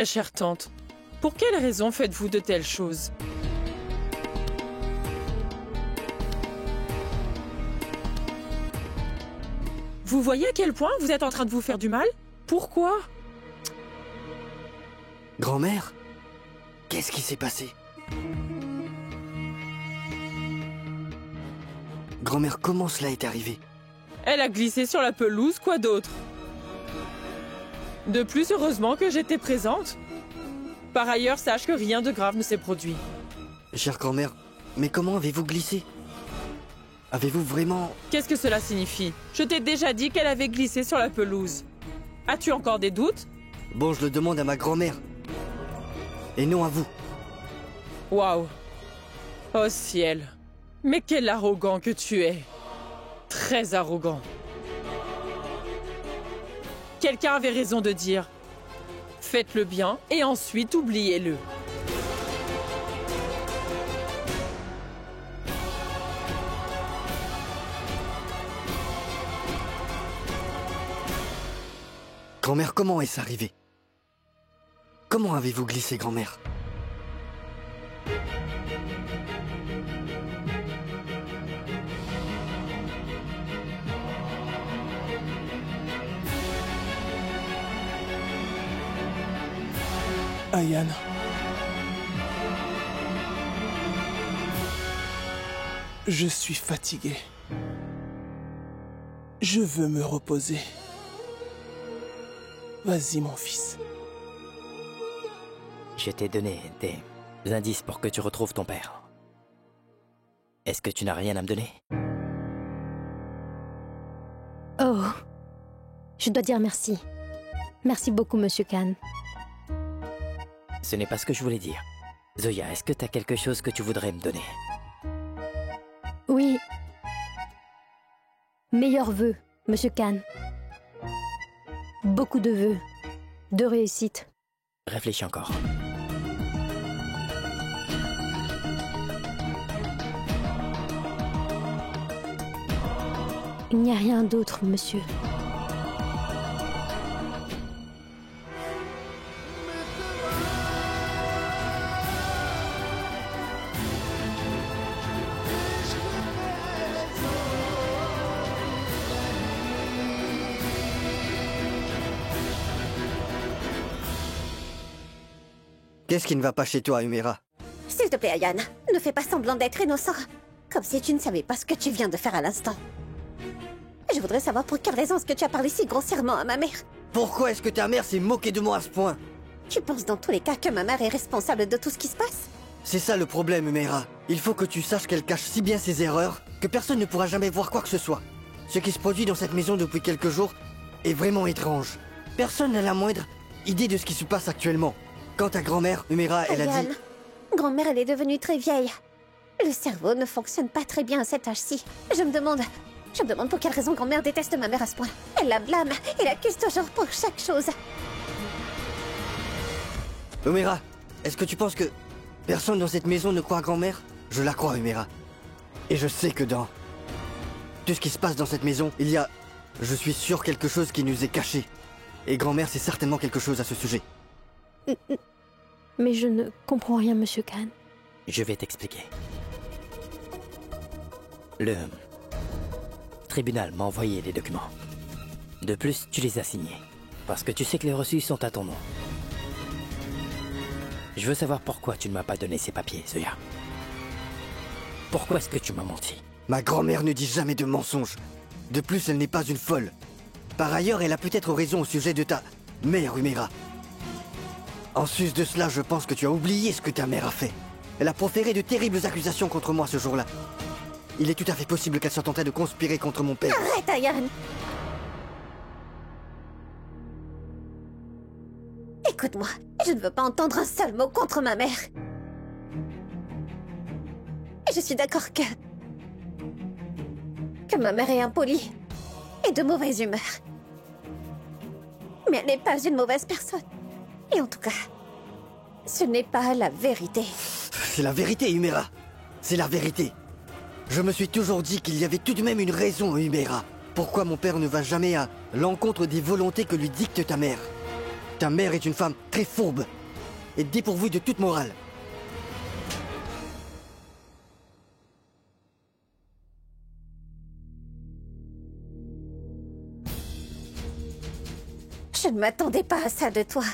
Très chère tante, pour quelle raison faites-vous de telles choses? Vous voyez à quel point vous êtes en train de vous faire du mal? Pourquoi? Grand-mère? Qu'est-ce qui s'est passé? Grand-mère, comment cela est arrivé? Elle a glissé sur la pelouse, quoi d'autre? De plus, heureusement que j'étais présente. Par ailleurs, sache que rien de grave ne s'est produit. Chère grand-mère, mais comment avez-vous glissé? Avez-vous vraiment... Qu'est-ce que cela signifie? Je t'ai déjà dit qu'elle avait glissé sur la pelouse. As-tu encore des doutes? Bon, je le demande à ma grand-mère. Et non à vous. Waouh! Oh ciel! Mais quel arrogant que tu es! Très arrogant. Quelqu'un avait raison de dire « Faites-le bien et ensuite oubliez-le ». Grand-mère, comment est-ce arrivé? Comment avez-vous glissé, grand-mère? Ayane. Je suis fatigué. Je veux me reposer. Vas-y, mon fils. Je t'ai donné des indices pour que tu retrouves ton père. Est-ce que tu n'as rien à me donner? Oh, je dois dire merci. Merci beaucoup, Monsieur Khan. Ce n'est pas ce que je voulais dire. Zoya, est-ce que tu as quelque chose que tu voudrais me donner? Oui. Meilleurs vœux, Monsieur Khan. Beaucoup de vœux. De réussite. Réfléchis encore. Il n'y a rien d'autre, monsieur. Qu'est-ce qui ne va pas chez toi, Humera? S'il te plaît, Ayane, ne fais pas semblant d'être innocent. Comme si tu ne savais pas ce que tu viens de faire à l'instant. Je voudrais savoir pour quelle raison est-ce que tu as parlé si grossièrement à ma mère. Pourquoi est-ce que ta mère s'est moquée de moi à ce point? Tu penses dans tous les cas que ma mère est responsable de tout ce qui se passe? C'est ça le problème, Humera. Il faut que tu saches qu'elle cache si bien ses erreurs que personne ne pourra jamais voir quoi que ce soit. Ce qui se produit dans cette maison depuis quelques jours est vraiment étrange. Personne n'a la moindre idée de ce qui se passe actuellement. Quant à grand-mère, Humera, elle a dit... Ayane, grand-mère, elle est devenue très vieille. Le cerveau ne fonctionne pas très bien à cet âge-ci. Je me demande pour quelle raison grand-mère déteste ma mère à ce point. Elle la blâme et l'accuse toujours pour chaque chose. Humera, est-ce que tu penses que personne dans cette maison ne croit à grand-mère? Je la crois, Humera. Et je sais que dans tout ce qui se passe dans cette maison, il y a, je suis sûr, quelque chose qui nous est caché. Et grand-mère sait certainement quelque chose à ce sujet. Mais je ne comprends rien, Monsieur Khan. Je vais t'expliquer. Le tribunal m'a envoyé les documents. De plus, tu les as signés. Parce que tu sais que les reçus sont à ton nom. Je veux savoir pourquoi tu ne m'as pas donné ces papiers, Zoya. Pourquoi est-ce que tu m'as menti? Ma grand-mère ne dit jamais de mensonges. De plus, elle n'est pas une folle. Par ailleurs, elle a peut-être raison au sujet de ta mère, Humera. En sus de cela, je pense que tu as oublié ce que ta mère a fait. Elle a proféré de terribles accusations contre moi ce jour-là. Il est tout à fait possible qu'elle soit en train de conspirer contre mon père. Arrête, Ayane! Écoute-moi, je ne veux pas entendre un seul mot contre ma mère. Je suis d'accord que ma mère est impolie et de mauvaise humeur. Mais elle n'est pas une mauvaise personne. Et en tout cas, ce n'est pas la vérité. C'est la vérité, Humera. C'est la vérité. Je me suis toujours dit qu'il y avait tout de même une raison, Humera. Pourquoi mon père ne va jamais à l'encontre des volontés que lui dicte ta mère? Ta mère est une femme très fourbe et dépourvue de toute morale. Je ne m'attendais pas à ça de toi.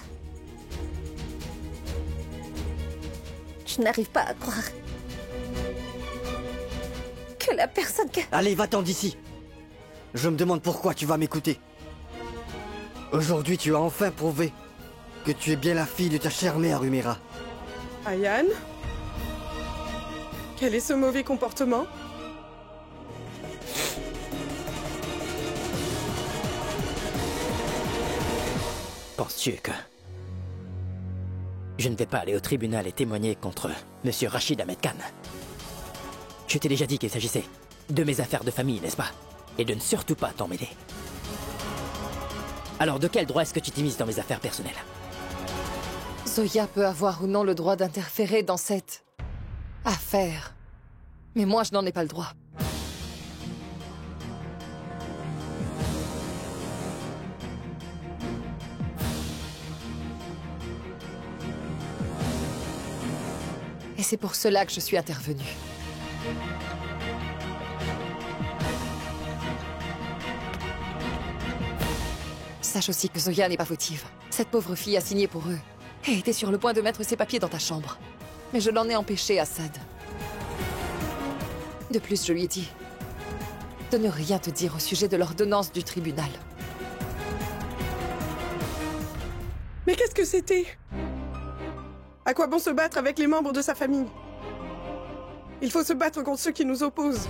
Je n'arrive pas à croire que la personne que... Allez, va-t'en d'ici. Je me demande pourquoi tu vas m'écouter. Aujourd'hui, tu as enfin prouvé que tu es bien la fille de ta chère mère, Umira. Ayane? Quel est ce mauvais comportement? Penses-tu que... je ne vais pas aller au tribunal et témoigner contre Monsieur Rachid Ahmed Khan? Je t'ai déjà dit qu'il s'agissait de mes affaires de famille, n'est-ce pas? Et de ne surtout pas t'en mêler. Alors de quel droit est-ce que tu t'immisces dans mes affaires personnelles? Zoya peut avoir ou non le droit d'interférer dans cette affaire. Mais moi, je n'en ai pas le droit. Et c'est pour cela que je suis intervenue. Sache aussi que Zoya n'est pas fautive. Cette pauvre fille a signé pour eux et était sur le point de mettre ses papiers dans ta chambre. Mais je l'en ai empêché, Assad. De plus, je lui ai dit de ne rien te dire au sujet de l'ordonnance du tribunal. Mais qu'est-ce que c'était? À quoi bon se battre avec les membres de sa famille? Il faut se battre contre ceux qui nous opposent.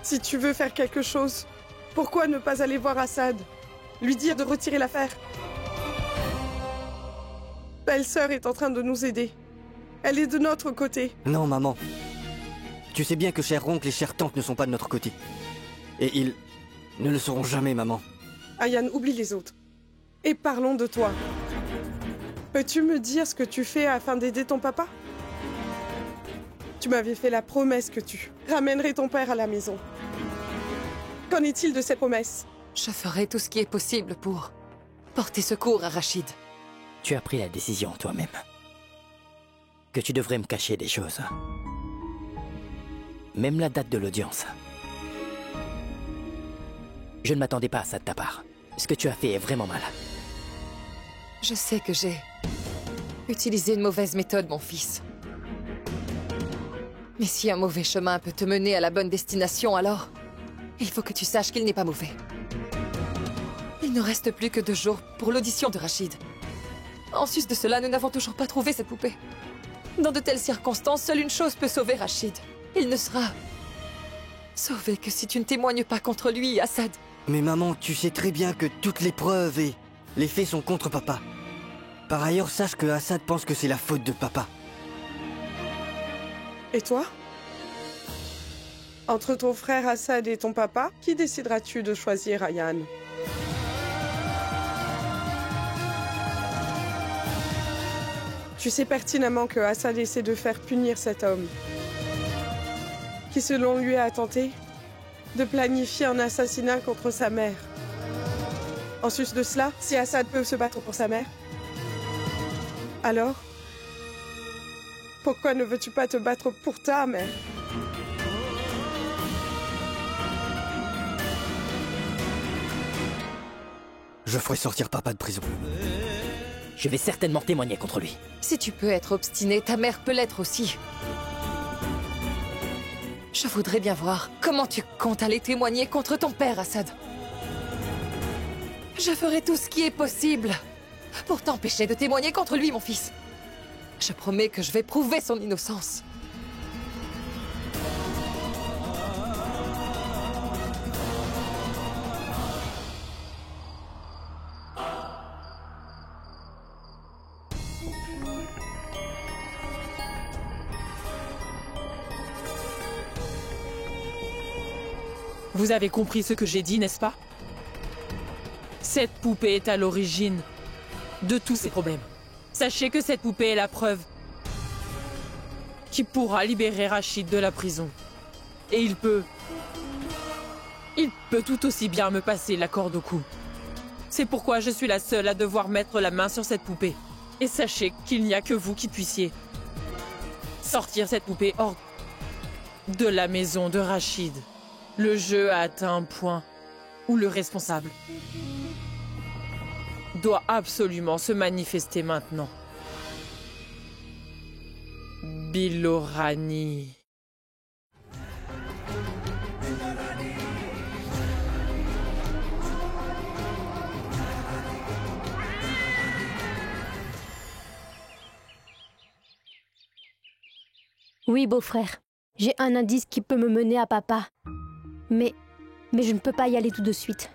Si tu veux faire quelque chose, pourquoi ne pas aller voir Assad? Lui dire de retirer l'affaire? Belle-sœur est en train de nous aider. Elle est de notre côté. Non, maman. Tu sais bien que cher oncle et chère tante ne sont pas de notre côté. Et ils ne le seront jamais, maman. Ayane, oublie les autres. Et parlons de toi. Peux-tu me dire ce que tu fais afin d'aider ton papa? Tu m'avais fait la promesse que tu ramènerais ton père à la maison. Qu'en est-il de cette promesse? Je ferai tout ce qui est possible pour porter secours à Rachid. Tu as pris la décision toi-même. Que tu devrais me cacher des choses. Même la date de l'audience. Je ne m'attendais pas à ça de ta part. Ce que tu as fait est vraiment mal. Je sais que j'ai utilisé une mauvaise méthode, mon fils. Mais si un mauvais chemin peut te mener à la bonne destination, alors il faut que tu saches qu'il n'est pas mauvais. Il ne reste plus que 2 jours pour l'audition de Rachid. En sus de cela, nous n'avons toujours pas trouvé cette poupée. Dans de telles circonstances, seule une chose peut sauver Rachid. Il ne sera sauvé que si tu ne témoignes pas contre lui, Assad. Mais maman, tu sais très bien que toutes les preuves et les faits sont contre papa. Par ailleurs, sache que Assad pense que c'est la faute de papa. Et toi? Entre ton frère Assad et ton papa, qui décideras-tu de choisir, Ayane? Tu sais pertinemment que Assad essaie de faire punir cet homme, qui selon lui a tenté de planifier un assassinat contre sa mère. En sus de cela, si Assad peut se battre pour sa mère, alors pourquoi ne veux-tu pas te battre pour ta mère? Je ferai sortir papa de prison. Je vais certainement témoigner contre lui. Si tu peux être obstiné, ta mère peut l'être aussi. Je voudrais bien voir comment tu comptes aller témoigner contre ton père, Assad. Je ferai tout ce qui est possible pour t'empêcher de témoigner contre lui, mon fils. Je promets que je vais prouver son innocence. Vous avez compris ce que j'ai dit, n'est-ce pas? Cette poupée est à l'origine de tous ces problèmes. Sachez que cette poupée est la preuve qui pourra libérer Rachid de la prison. Et il peut tout aussi bien me passer la corde au cou. C'est pourquoi je suis la seule à devoir mettre la main sur cette poupée. Et sachez qu'il n'y a que vous qui puissiez sortir cette poupée hors de la maison de Rachid. Le jeu a atteint un point où le responsable doit absolument se manifester maintenant. Bilorani. Oui, beau-frère. J'ai un indice qui peut me mener à papa. Mais je ne peux pas y aller tout de suite.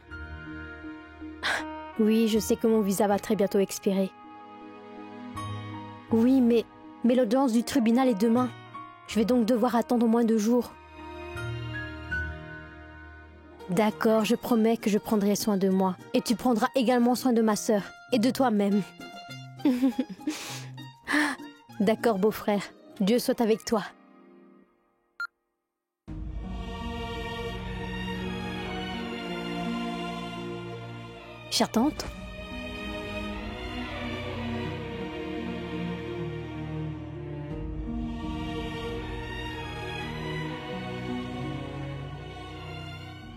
Oui, je sais que mon visa va très bientôt expirer. Oui, mais l'audience du tribunal est demain. Je vais donc devoir attendre au moins 2 jours. D'accord, je promets que je prendrai soin de moi. Et tu prendras également soin de ma sœur. Et de toi-même. D'accord, beau-frère. Dieu soit avec toi. Chère tante.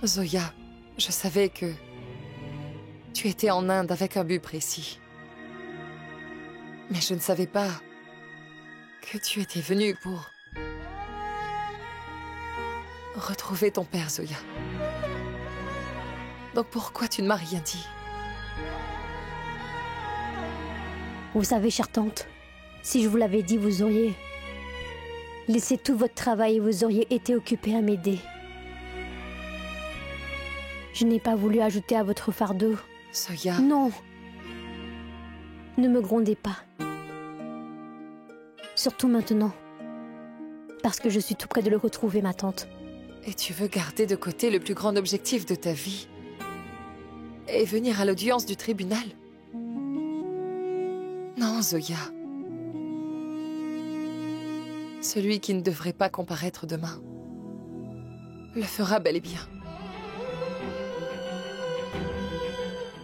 Zoya, je savais que tu étais en Inde avec un but précis. Mais je ne savais pas que tu étais venue pour retrouver ton père, Zoya. Donc pourquoi tu ne m'as rien dit? Vous savez, chère tante, si je vous l'avais dit, vous auriez laissé tout votre travail et vous auriez été occupée à m'aider. Je n'ai pas voulu ajouter à votre fardeau. Zoya... Non. Ne me grondez pas. Surtout maintenant. Parce que je suis tout près de le retrouver, ma tante. Et tu veux garder de côté le plus grand objectif de ta vie et venir à l'audience du tribunal? Non, Zoya. Celui qui ne devrait pas comparaître demain le fera bel et bien.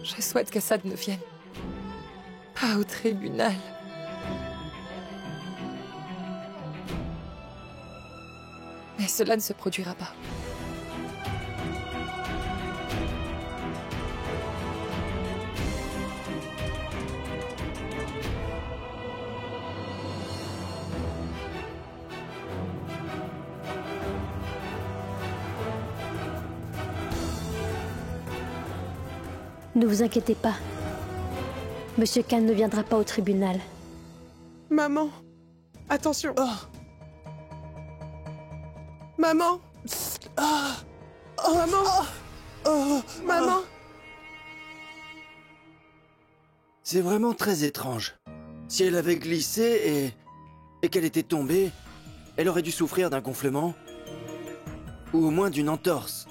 Je souhaite que ça ne vienne pas au tribunal. Mais cela ne se produira pas. Ne vous inquiétez pas. Monsieur Khan ne viendra pas au tribunal. Maman, attention. Maman. Maman. Maman. C'est vraiment très étrange. Si elle avait glissé et qu'elle était tombée, elle aurait dû souffrir d'un gonflement ou au moins d'une entorse.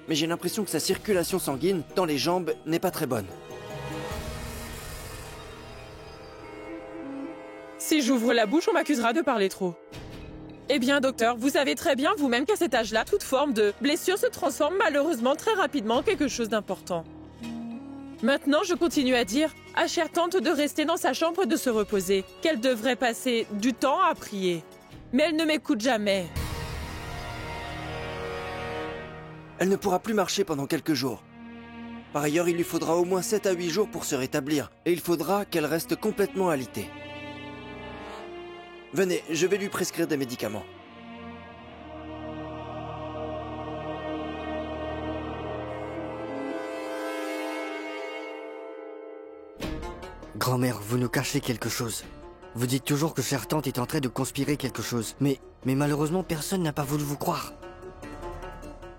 Mais j'ai l'impression que sa circulation sanguine dans les jambes n'est pas très bonne. Si j'ouvre la bouche, on m'accusera de parler trop. Eh bien, docteur, vous savez très bien vous-même qu'à cet âge-là, toute forme de blessure se transforme malheureusement très rapidement en quelque chose d'important. Maintenant, je continue à dire à chère tante de rester dans sa chambre et de se reposer, qu'elle devrait passer du temps à prier. Mais elle ne m'écoute jamais. Elle ne pourra plus marcher pendant quelques jours. Par ailleurs, il lui faudra au moins 7 à 8 jours pour se rétablir, et il faudra qu'elle reste complètement alitée. Venez, je vais lui prescrire des médicaments. Grand-mère, vous nous cachez quelque chose. Vous dites toujours que chère tante est en train de conspirer quelque chose, mais malheureusement personne n'a pas voulu vous croire.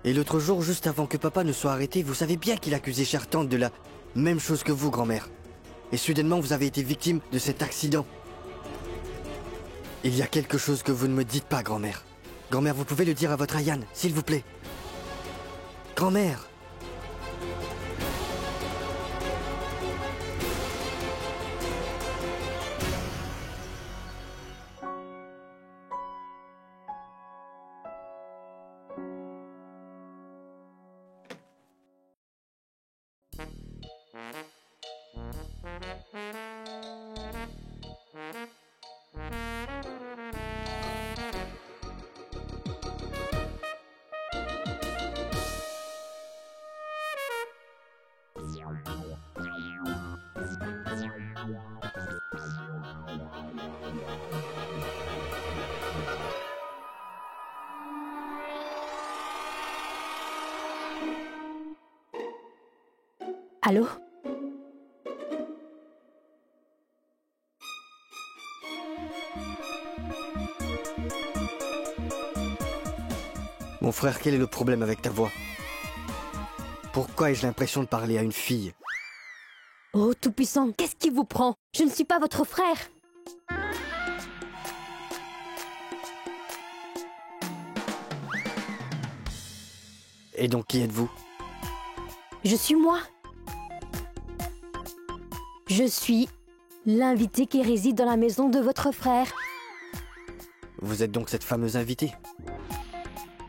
Et l'autre jour, juste avant que papa ne soit arrêté, vous savez bien qu'il accusait chère tante de la même chose que vous, grand-mère. Et soudainement, vous avez été victime de cet accident. Il y a quelque chose que vous ne me dites pas, grand-mère. Grand-mère, vous pouvez le dire à votre Ayane, s'il vous plaît. Grand-mère. Allô? Mon frère, quel est le problème avec ta voix? Pourquoi ai-je l'impression de parler à une fille? Oh, Tout-Puissant, qu'est-ce qui vous prend? Je ne suis pas votre frère. Et donc, qui êtes-vous? Je suis moi. Je suis l'invité qui réside dans la maison de votre frère. Vous êtes donc cette fameuse invitée?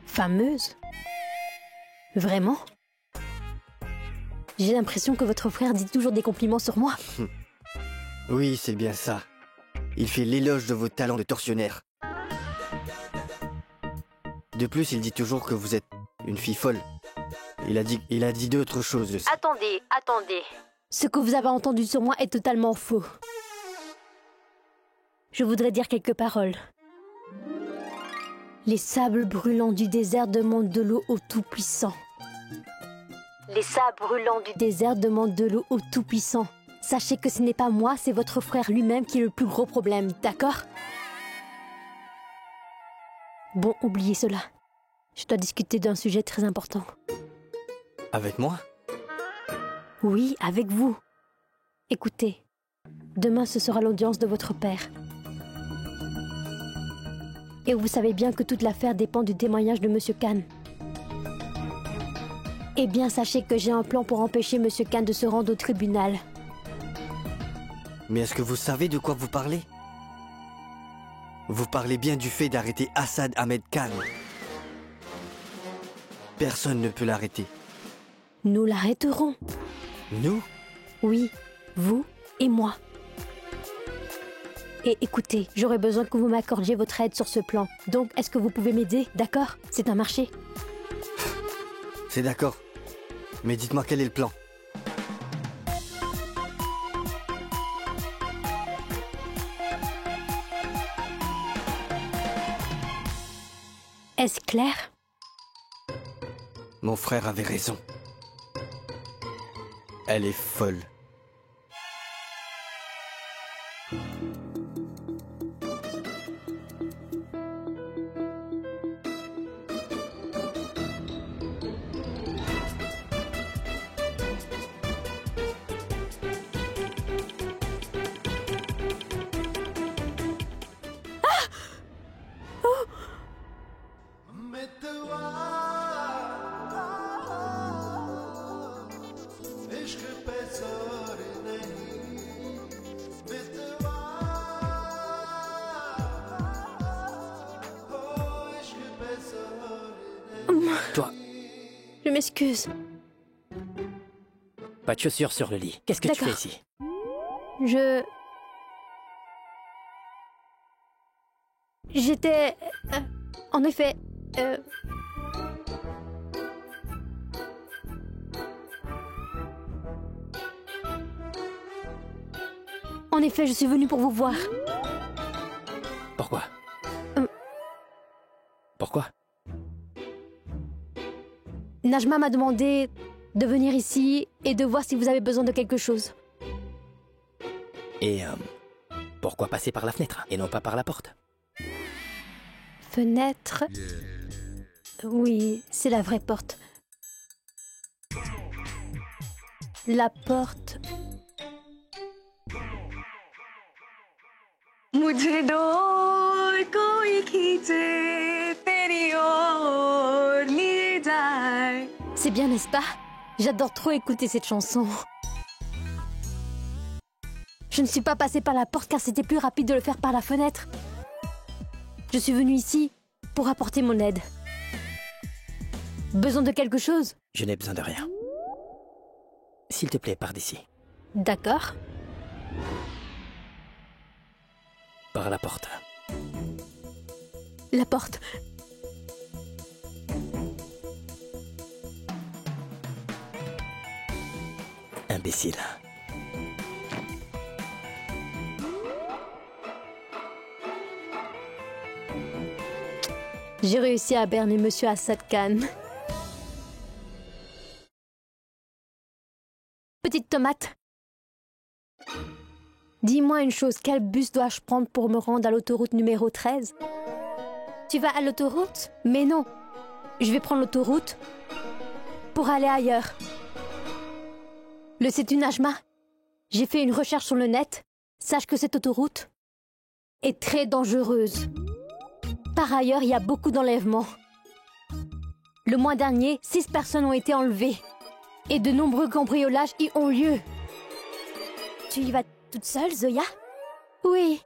Fameuse? Vraiment? J'ai l'impression que votre frère dit toujours des compliments sur moi. Oui, c'est bien ça. Il fait l'éloge de vos talents de tortionnaire. De plus, il dit toujours que vous êtes une fille folle. Il a dit d'autres choses. Attendez. Ce que vous avez entendu sur moi est totalement faux. Je voudrais dire quelques paroles. Les sables brûlants du désert demandent de l'eau au Tout-Puissant. Les sables brûlants du désert demandent de l'eau au Tout-Puissant. Sachez que ce n'est pas moi, c'est votre frère lui-même qui est le plus gros problème, d'accord? Bon, oubliez cela. Je dois discuter d'un sujet très important. Avec moi? Oui, avec vous. Écoutez, demain ce sera l'audience de votre père. Et vous savez bien que toute l'affaire dépend du témoignage de Monsieur Khan. Eh bien, sachez que j'ai un plan pour empêcher Monsieur Khan de se rendre au tribunal. Mais est-ce que vous savez de quoi vous parlez? Vous parlez bien du fait d'arrêter Assad Ahmed Khan. Personne ne peut l'arrêter. Nous l'arrêterons. Nous? Oui, vous et moi. Et écoutez, j'aurais besoin que vous m'accordiez votre aide sur ce plan. Donc, est-ce que vous pouvez m'aider, d'accord? C'est un marché. C'est d'accord. Mais dites-moi quel est le plan. Est-ce clair? Mon frère avait raison. Elle est folle. Toi, Je m'excuse. pas de chaussures sur le lit. Qu'est-ce que tu fais D'accord. ici? J'étais... en effet... En effet, je suis venue pour vous voir. Pourquoi? Pourquoi? Najma m'a demandé de venir ici et de voir si vous avez besoin de quelque chose. Et pourquoi passer par la fenêtre et non pas par la porte? Fenêtre... Oui, c'est la vraie porte. La porte... मुझे डोर कोई खींचे तेरी ओर लिए जाए. C'est bien, n'est-ce pas? J'adore trop écouter cette chanson. Je ne suis pas passée par la porte car c'était plus rapide de le faire par la fenêtre. Je suis venue ici pour apporter mon aide. Besoin de quelque chose? Je n'ai besoin de rien. S'il te plaît, pars d'ici. D'accord. Par la porte. La porte. Imbécile. J'ai réussi à berner Monsieur Assad Khan. petite tomate. Dis-moi une chose, quel bus dois-je prendre pour me rendre à l'autoroute numéro 13? Tu vas à l'autoroute? Mais non, je vais prendre l'autoroute pour aller ailleurs. Le sais-tu, Najma? J'ai fait une recherche sur le net. Sache que cette autoroute est très dangereuse. Par ailleurs, il y a beaucoup d'enlèvements. Le mois dernier, 6 personnes ont été enlevées. Et de nombreux cambriolages y ont lieu. Tu y vas toute seule, Zoya? Oui.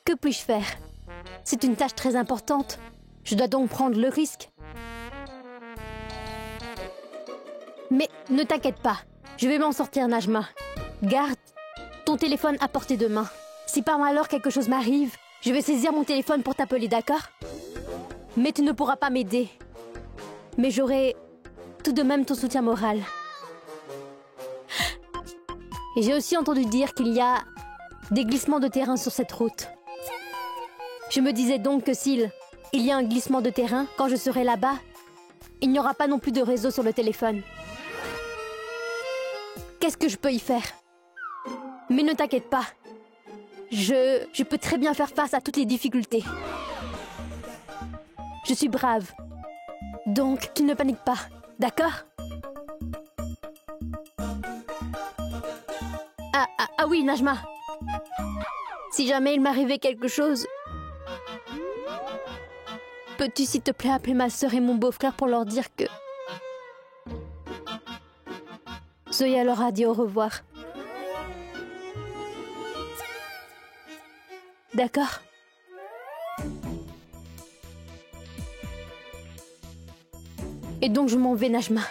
Que puis-je faire? C'est une tâche très importante. Je dois donc prendre le risque. Mais ne t'inquiète pas. Je vais m'en sortir, Najma. Garde ton téléphone à portée de main. Si par malheur quelque chose m'arrive, je vais saisir mon téléphone pour t'appeler, d'accord? Mais tu ne pourras pas m'aider. Mais j'aurai tout de même ton soutien moral. Et j'ai aussi entendu dire qu'il y a des glissements de terrain sur cette route. Je me disais donc que s'il y a un glissement de terrain, quand je serai là-bas, il n'y aura pas non plus de réseau sur le téléphone. Qu'est-ce que je peux y faire? Mais ne t'inquiète pas. Je peux très bien faire face à toutes les difficultés. Je suis brave. Donc, tu ne paniques pas, d'accord? Ah oui, Najma. Si jamais il m'arrivait quelque chose, peux-tu s'il te plaît appeler ma sœur et mon beau-frère pour leur dire que... Zoya leur a dit au revoir. D'accord? Et donc je m'en vais, Najma.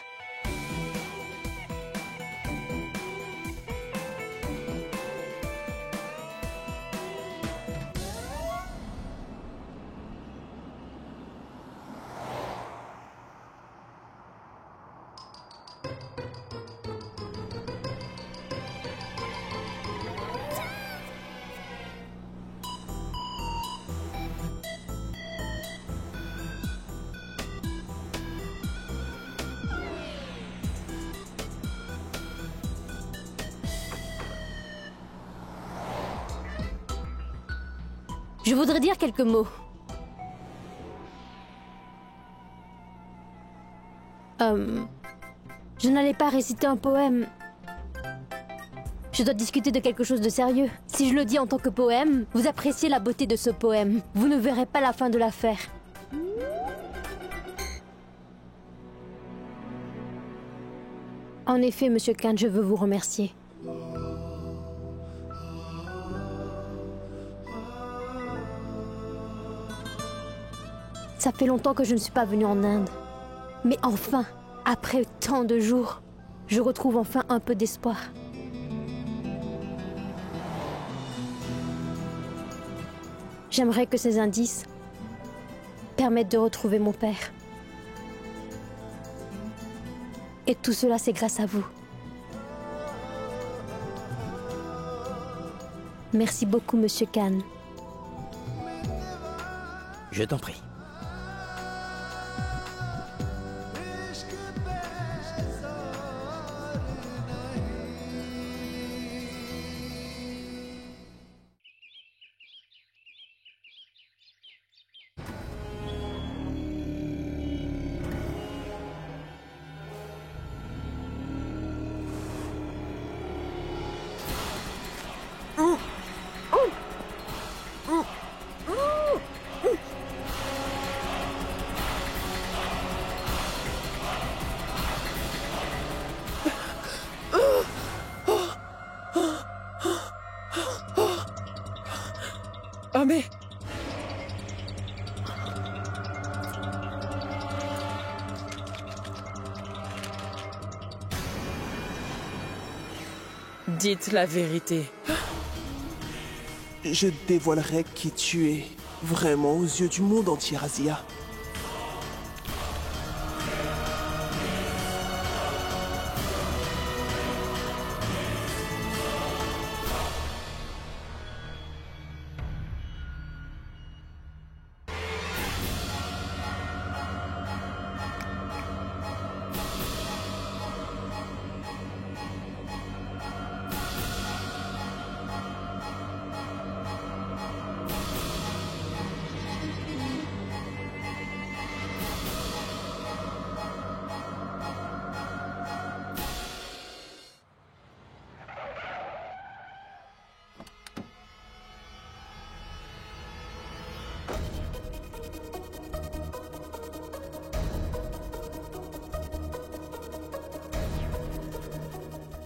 Je voudrais dire quelques mots. Je n'allais pas réciter un poème. Je dois discuter de quelque chose de sérieux. Si je le dis en tant que poème, vous appréciez la beauté de ce poème. Vous ne verrez pas la fin de l'affaire. En effet, Monsieur Khan, je veux vous remercier. Ça fait longtemps que je ne suis pas venue en Inde. Mais enfin, après tant de jours, je retrouve enfin un peu d'espoir. J'aimerais que ces indices permettent de retrouver mon père. Et tout cela, c'est grâce à vous. Merci beaucoup, Monsieur Khan. Je t'en prie. Oh mais... Dites la vérité. Je dévoilerai qui tu es, vraiment aux yeux du monde entier, Razia.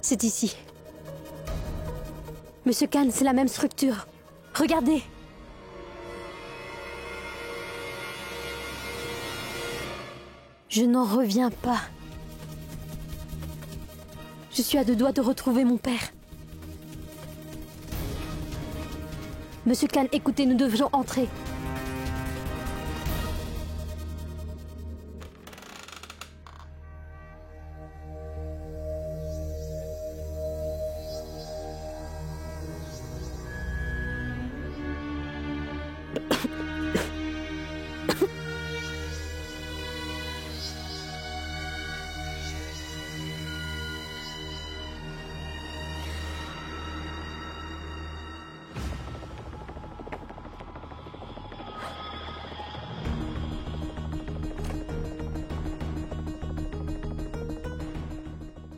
C'est ici. Monsieur Khan, c'est la même structure. Regardez. Je n'en reviens pas. Je suis à 2 doigts de retrouver mon père. Monsieur Khan, écoutez, nous devions entrer.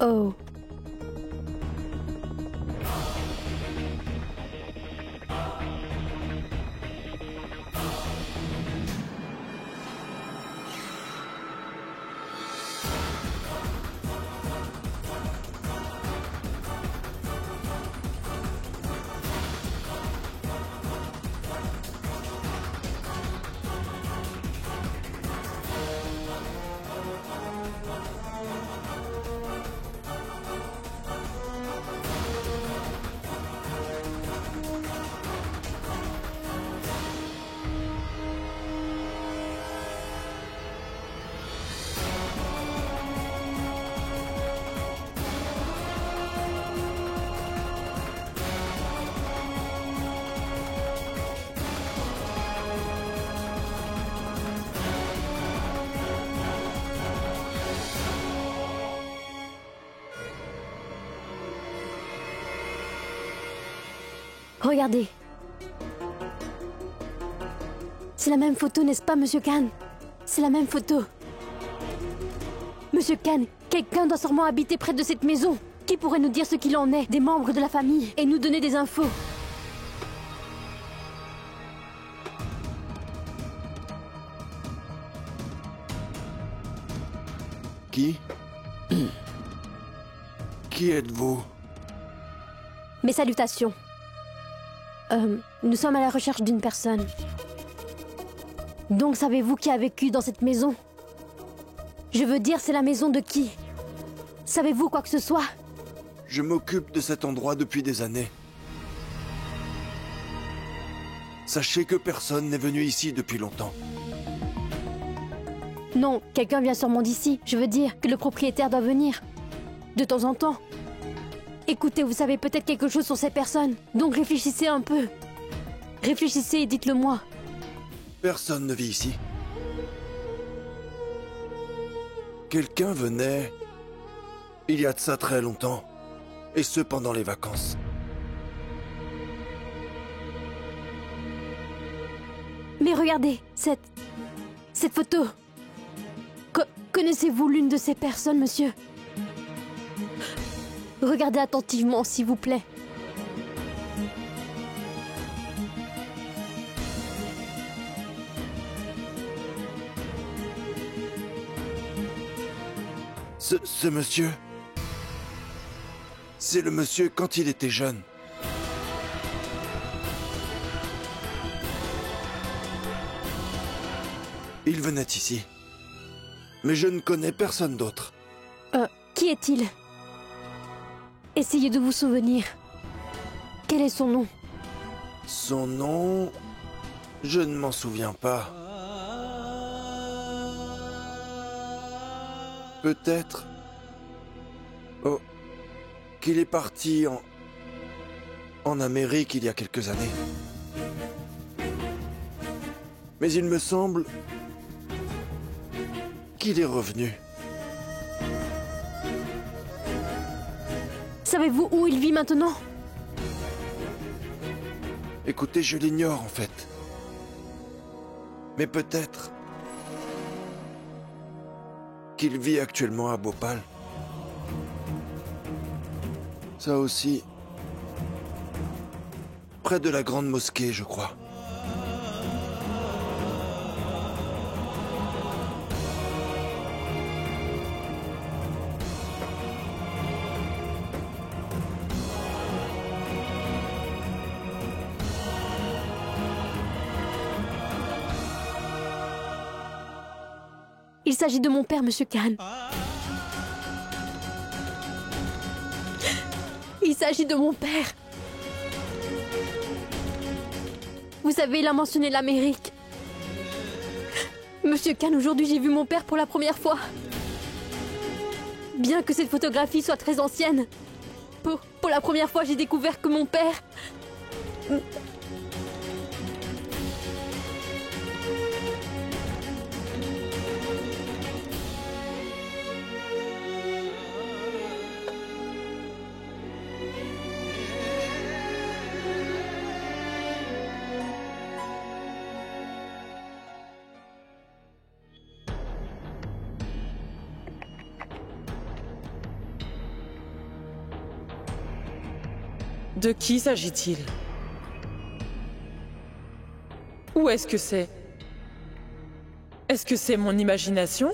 Oh. Regardez. C'est la même photo, n'est-ce pas, Monsieur Khan? C'est la même photo. Monsieur Khan, quelqu'un doit sûrement habiter près de cette maison. Qui pourrait nous dire ce qu'il en est des membres de la famille et nous donner des infos? Qui? Qui êtes-vous? Mes salutations. Nous sommes à la recherche d'une personne. Donc savez-vous qui a vécu dans cette maison? Je veux dire, c'est la maison de qui? Savez-vous quoi que ce soit? Je m'occupe de cet endroit depuis des années. Sachez que personne n'est venu ici depuis longtemps. Non, quelqu'un vient sûrement d'ici. Je veux dire que le propriétaire doit venir. De temps en temps. Écoutez, vous savez peut-être quelque chose sur ces personnes. Donc réfléchissez un peu. Réfléchissez et dites-le moi. Personne ne vit ici. Quelqu'un venait il y a de ça très longtemps. Et ce pendant les vacances. Mais regardez, cette photo. Connaissez-vous l'une de ces personnes, monsieur? Regardez attentivement, s'il vous plaît. Ce monsieur... C'est le monsieur quand il était jeune. Il venait ici. Mais je ne connais personne d'autre. Qui est-il? Essayez de vous souvenir. Quel est son nom? Son nom... Je ne m'en souviens pas. Peut-être... Oh... qu'il est parti en Amérique il y a quelques années. Mais il me semble qu'il est revenu. Savez-vous où il vit maintenant? Écoutez, je l'ignore en fait. Mais peut-être qu'il vit actuellement à Bhopal. Ça aussi, près de la grande mosquée, je crois. Il s'agit de mon père, Monsieur Khan. Il s'agit de mon père. Vous savez, il a mentionné l'Amérique. Monsieur Khan, aujourd'hui, j'ai vu mon père pour la première fois. Bien que cette photographie soit très ancienne, pour la première fois, j'ai découvert que mon père... De qui s'agit-il? Ou est-ce que c'est... Est-ce que c'est mon imagination?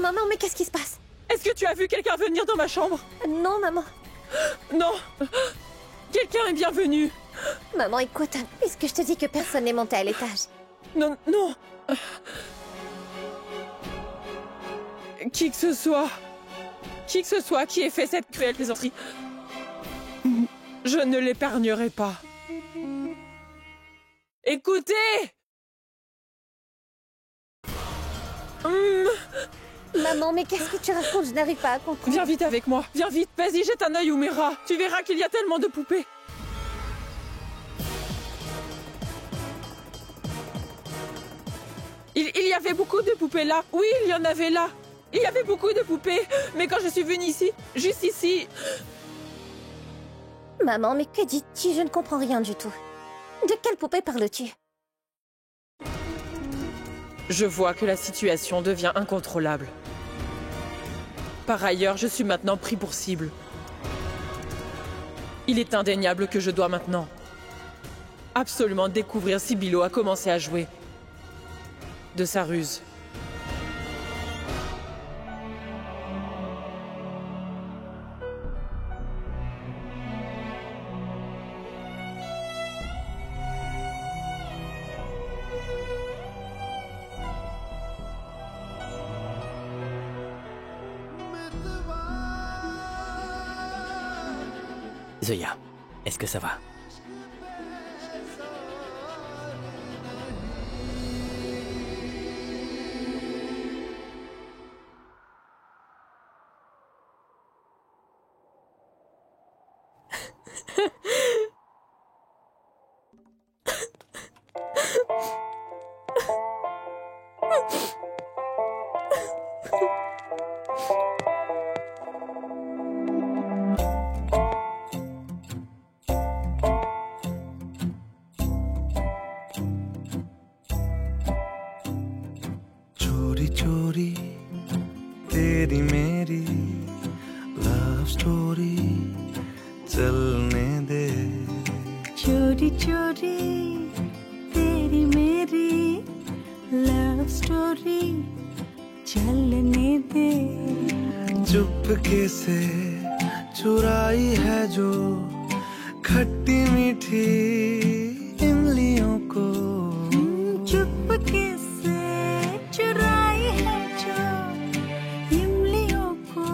Maman, mais qu'est-ce qui se passe? Est-ce que tu as vu quelqu'un venir dans ma chambre? Non, maman. Non. Quelqu'un est bien venu. Maman, écoute, puisque je te dis que personne n'est monté à l'étage. Non, non. Qui que ce soit qui ait fait cette cruelle plaisanterie, je ne l'épargnerai pas. Écoutez! Maman, mais qu'est-ce que tu racontes? Je n'arrive pas à comprendre. Viens vite avec moi. Viens vite. Vas-y, jette un œil, Umira. Tu verras qu'il y a tellement de poupées. Il y avait beaucoup de poupées là. Oui, il y en avait là. Il y avait beaucoup de poupées. Mais quand je suis venue ici, juste ici... Maman, mais que dis-tu? Je ne comprends rien du tout. De quelle poupée parles-tu? Je vois que la situation devient incontrôlable. Par ailleurs, je suis maintenant pris pour cible. Il est indéniable que je dois maintenant absolument découvrir si Bilo a commencé à jouer de sa ruse. Zoya, est-ce que ça va? चोरी तेरी मेरी love story चलने दे चोरी चोरी तेरी मेरी love story चलने दे चुपके से चुराई है जो खट्टी मीठी इमलियों को चुपके से चुराई है जो इमलियों को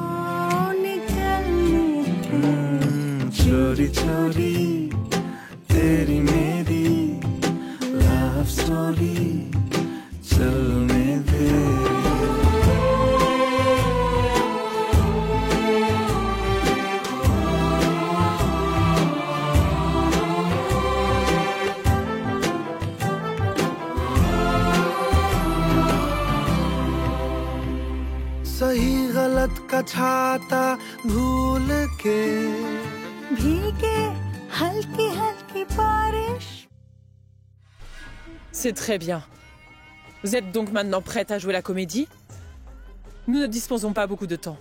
निकलने दे चोरी चोरी तेरी मेरी लव स्टोरी चलने दे सही गलत का छाता भूल के भीगे हल्की हल्की बारिश. C'est très bien. Vous êtes donc maintenant prête à jouer la comédie? Nous ne disposons pas beaucoup de temps.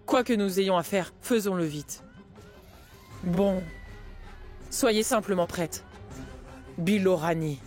Quoi que nous ayons à faire, faisons-le vite. Bon. Soyez simplement prête. Bilorani.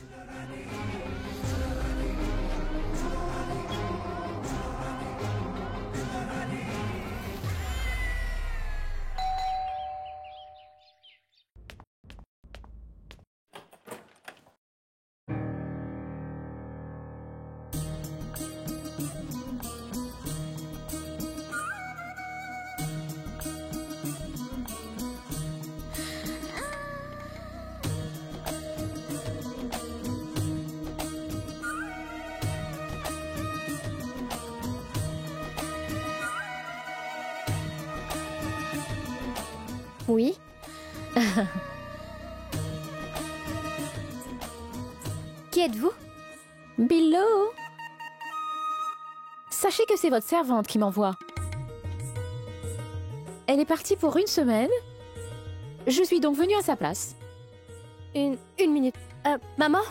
Oui. Qui êtes-vous? Billo. Sachez que c'est votre servante qui m'envoie. Elle est partie pour une semaine. Je suis donc venue à sa place. Une minute. Maman?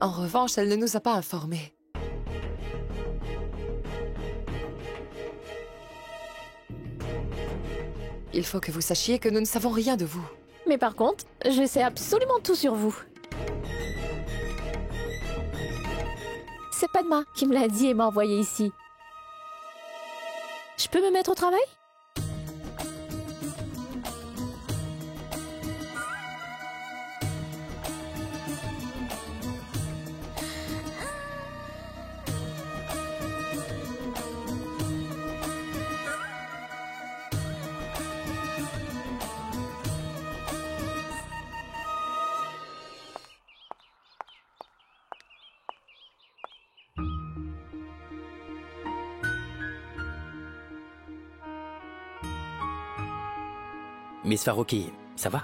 En revanche, elle ne nous a pas informés. Il faut que vous sachiez que nous ne savons rien de vous. Mais par contre, je sais absolument tout sur vous. C'est Padma qui me l'a dit et m'a envoyé ici. Je peux me mettre au travail? Miss Farouki, ça va?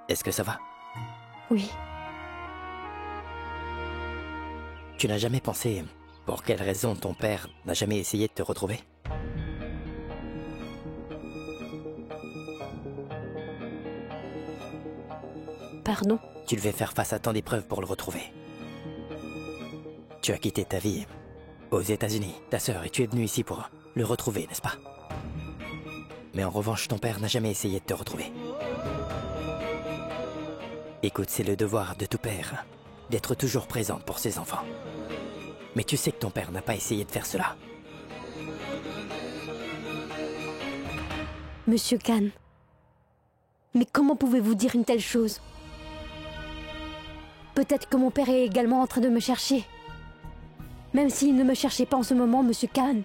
Est-ce que ça va? Oui. Tu n'as jamais pensé pour quelle raison ton père n'a jamais essayé de te retrouver? Pardon? Tu devais faire face à tant d'épreuves pour le retrouver. Tu as quitté ta vie aux États-Unis, ta sœur, et tu es venu ici pour le retrouver, n'est-ce pas? Mais en revanche, ton père n'a jamais essayé de te retrouver. Écoute, c'est le devoir de tout père d'être toujours présent pour ses enfants. Mais tu sais que ton père n'a pas essayé de faire cela. Monsieur Khan, mais comment pouvez-vous dire une telle chose? Peut-être que mon père est également en train de me chercher. Même s'il ne me cherchait pas en ce moment, Monsieur Khan.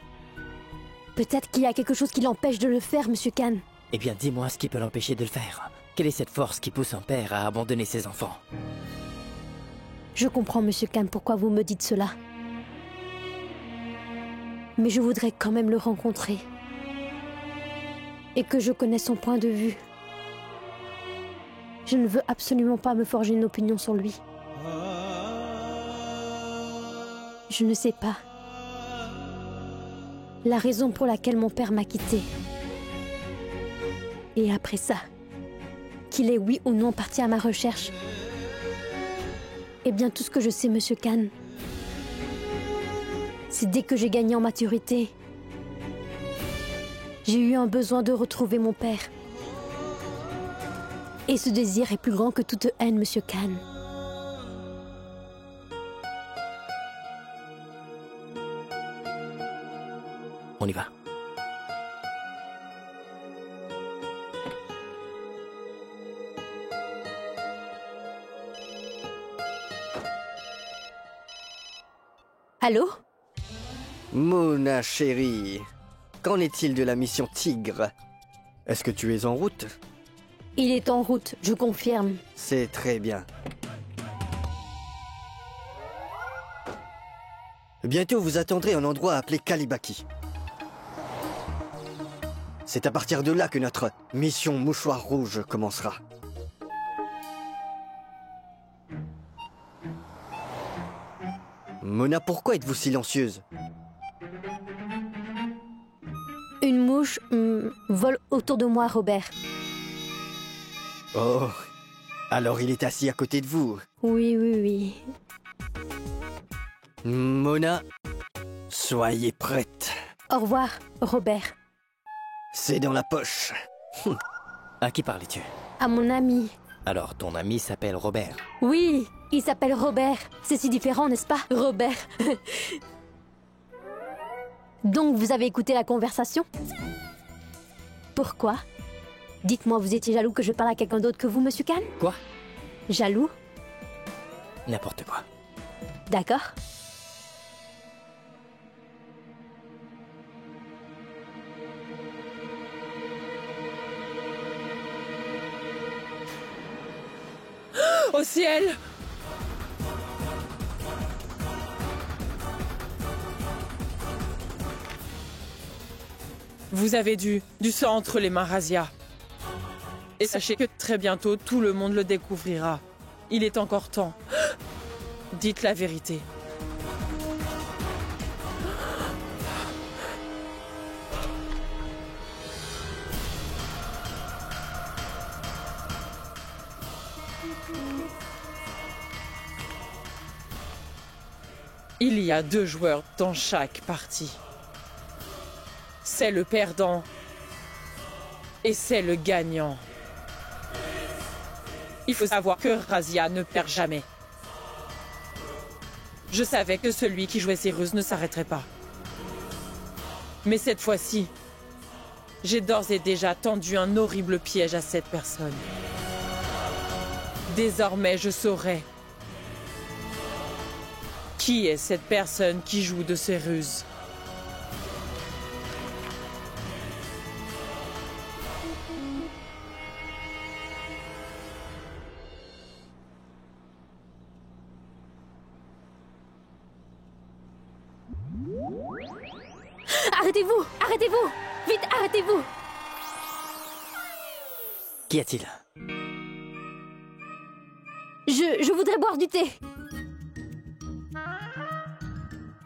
Peut-être qu'il y a quelque chose qui l'empêche de le faire, Monsieur Khan. Eh bien, dis-moi ce qui peut l'empêcher de le faire. Quelle est cette force qui pousse un père à abandonner ses enfants? Je comprends, Monsieur Khan, pourquoi vous me dites cela. Mais je voudrais quand même le rencontrer. Et que je connaisse son point de vue. Je ne veux absolument pas me forger une opinion sur lui. Je ne sais pas la raison pour laquelle mon père m'a quittée. Et après ça, qu'il est oui ou non parti à ma recherche. Eh bien, tout ce que je sais, Monsieur Khan, c'est dès que j'ai gagné en maturité, j'ai eu un besoin de retrouver mon père. Et ce désir est plus grand que toute haine, Monsieur Khan. On y va. Allô? Mona chérie, qu'en est-il de la mission Tigre? Est-ce que tu es en route? Il est en route, je confirme. C'est très bien. Bientôt vous attendrez un endroit appelé Kalibaki. C'est à partir de là que notre mission mouchoir rouge commencera. Mona, pourquoi êtes-vous silencieuse? Une mouche vole autour de moi, Robert. Oh, alors il est assis à côté de vous. Oui, oui, oui. Mona, soyez prête. Au revoir, Robert. C'est dans la poche. À qui parlais-tu? À mon ami. Alors, ton ami s'appelle Robert. Oui, il s'appelle Robert. C'est si différent, n'est-ce pas, Robert? Donc, vous avez écouté la conversation? Pourquoi? Dites-moi, vous étiez jaloux que je parle à quelqu'un d'autre que vous, Monsieur Khan? Quoi? Jaloux? N'importe quoi. D'accord. Au ciel! Vous avez du sang entre les mains, Razia. Et sachez que très bientôt, tout le monde le découvrira. Il est encore temps. Dites la vérité. Il y a 2 joueurs dans chaque partie. C'est le perdant et c'est le gagnant. Il faut savoir que Razia ne perd jamais. Je savais que celui qui jouait ses ruses ne s'arrêterait pas. Mais cette fois-ci, j'ai d'ores et déjà tendu un horrible piège à cette personne. Désormais, je saurai qui est cette personne qui joue de ses ruses. Arrêtez-vous! Arrêtez-vous! Vite, arrêtez-vous! Qu'y a-t-il? Je voudrais boire du thé.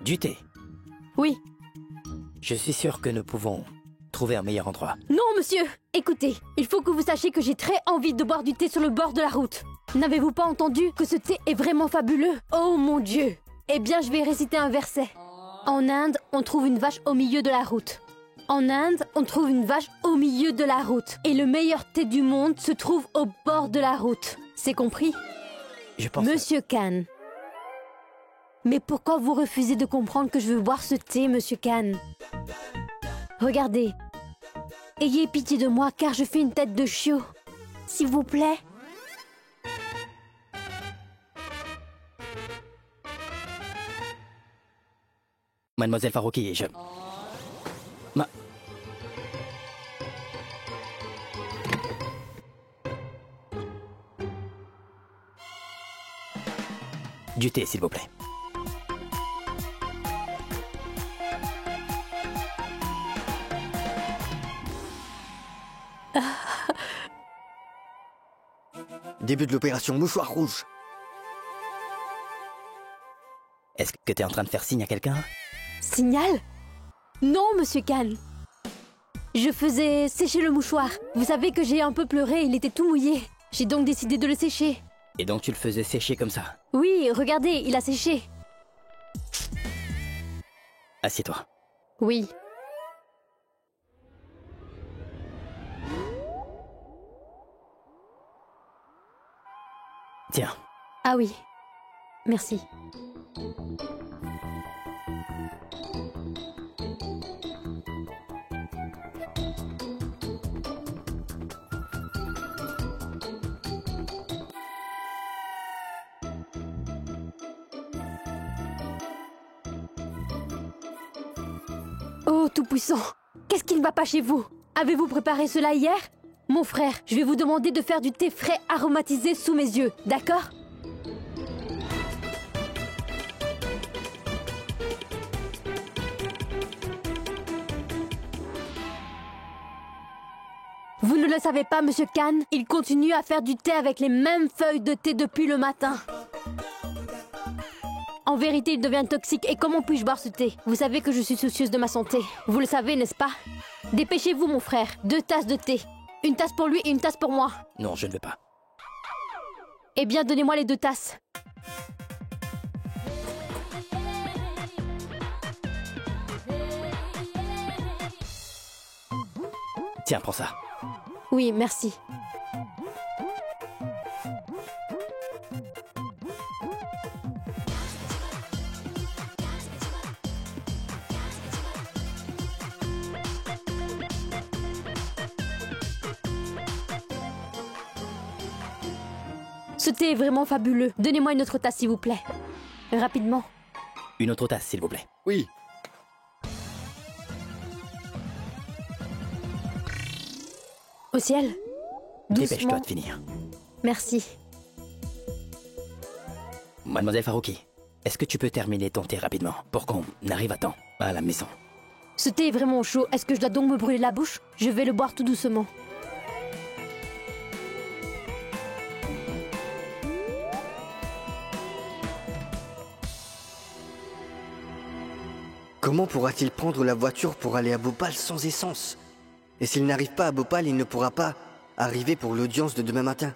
Du thé? Oui. Je suis sûr que nous pouvons trouver un meilleur endroit. Non, monsieur! Écoutez, il faut que vous sachiez que j'ai très envie de boire du thé sur le bord de la route. N'avez-vous pas entendu que ce thé est vraiment fabuleux? Oh mon Dieu! Eh bien, je vais réciter un verset. En Inde, on trouve une vache au milieu de la route. En Inde, on trouve une vache au milieu de la route. Et le meilleur thé du monde se trouve au bord de la route. C'est compris? Je pense... Monsieur Khan. Mais pourquoi vous refusez de comprendre que je veux boire ce thé, Monsieur Khan? Regardez. Ayez pitié de moi car je fais une tête de chiot. S'il vous plaît. Mademoiselle Farouki, je... Du thé, s'il vous plaît. Début de l'opération Mouchoir Rouge. Est-ce que t'es en train de faire signe à quelqu'un? Signal? Non, Monsieur Khan. Je faisais sécher le mouchoir. Vous savez que j'ai un peu pleuré, il était tout mouillé. J'ai donc décidé de le sécher. Et donc tu le faisais sécher comme ça? Oui, regardez, il a séché. Assieds-toi. Oui. Tiens. Ah oui. Merci. Oh, Tout-Puissant, qu'est-ce qui ne va pas chez vous? Avez-vous préparé cela hier? Mon frère, je vais vous demander de faire du thé frais aromatisé sous mes yeux, d'accord? Vous ne le savez pas, Monsieur Khan, il continue à faire du thé avec les mêmes feuilles de thé depuis le matin. En vérité, il devient toxique et comment puis-je boire ce thé? Vous savez que je suis soucieuse de ma santé. Vous le savez, n'est-ce pas? Dépêchez-vous, mon frère. 2 tasses de thé. Une tasse pour lui et une tasse pour moi. Non, je ne veux pas. Eh bien, donnez-moi les 2 tasses. Tiens, prends ça. Oui, merci. Ce thé est vraiment fabuleux. Donnez-moi une autre tasse, s'il vous plaît. Rapidement. Une autre tasse, s'il vous plaît. Oui. Au ciel. Dépêche-toi de finir. Merci. Mademoiselle Farouki, est-ce que tu peux terminer ton thé rapidement pour qu'on arrive à temps à la maison? Ce thé est vraiment chaud. Est-ce que je dois donc me brûler la bouche? Je vais le boire tout doucement. Comment pourra-t-il prendre la voiture pour aller à Bhopal sans essence? Et s'il n'arrive pas à Bhopal, il ne pourra pas arriver pour l'audience de demain matin.